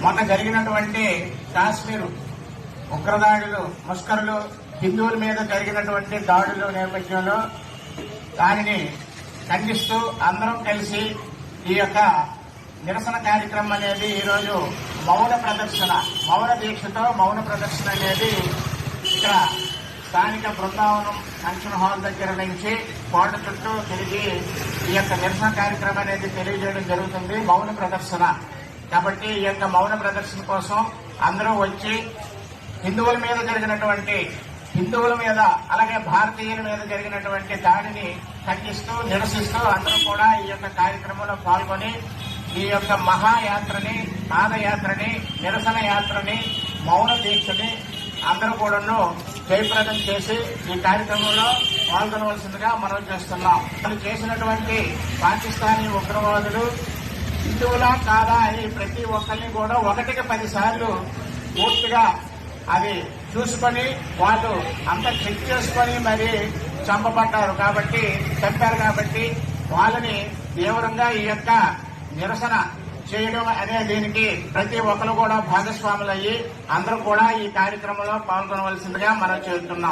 మొన్న జరిగినటువంటి కాశ్మీర్ ఉగ్రదాడులు, ముష్కరులు, హిందువుల మీద జరిగినటువంటి దాడుల నేపథ్యంలో దానిని ఖండిస్తూ అందరం కలిసి ఈ యొక్క నిరసన కార్యక్రమం అనేది ఈరోజు మౌన దీక్షతో మౌన ప్రదర్శన అనేది ఇక్కడ స్థానిక బృందావనం ఫంక్షన్ హాల్ దగ్గర నుంచి కోట చుట్టూ తిరిగి ఈ యొక్క నిరసన కార్యక్రమం అనేది తెలియజేయడం జరుగుతుంది. మౌన ప్రదర్శన కాబట్టి ఈ యొక్క మౌన ప్రదర్శన కోసం అందరూ వచ్చి హిందువుల మీద అలాగే భారతీయుల మీద జరిగినటువంటి దాడిని ఖండిస్తూ నిరసిస్తూ అందరూ కూడా ఈ యొక్క కార్యక్రమంలో పాల్గొని ఈ యొక్క మహాయాత్రని, పాదయాత్రని, నిరసన యాత్రని, మౌన దీక్షని అందరూ కూడాను జయప్రదం చేసి ఈ కార్యక్రమంలో పాల్గొనవలసిందిగా మనం చేస్తున్నాం. వాళ్ళు చేసినటువంటి పాకిస్తానీ ఉగ్రవాదులు హిందువులా కాదా అని ప్రతి ఒక్కరిని కూడా 1కి 10 సార్లు పూర్తిగా అది చూసుకొని వాళ్ళు అంత చెక్ చేసుకొని మరి చంపారు కాబట్టి వాళ్ళని తీవ్రంగా ఈ యొక్క నిరసన చేయడం అనే దీనికి ప్రతి ఒక్కరు కూడా భాగస్వాములయ్యి అందరూ కూడా ఈ కార్యక్రమంలో పాల్గొనవలసిందిగా మనం చేస్తున్నాం.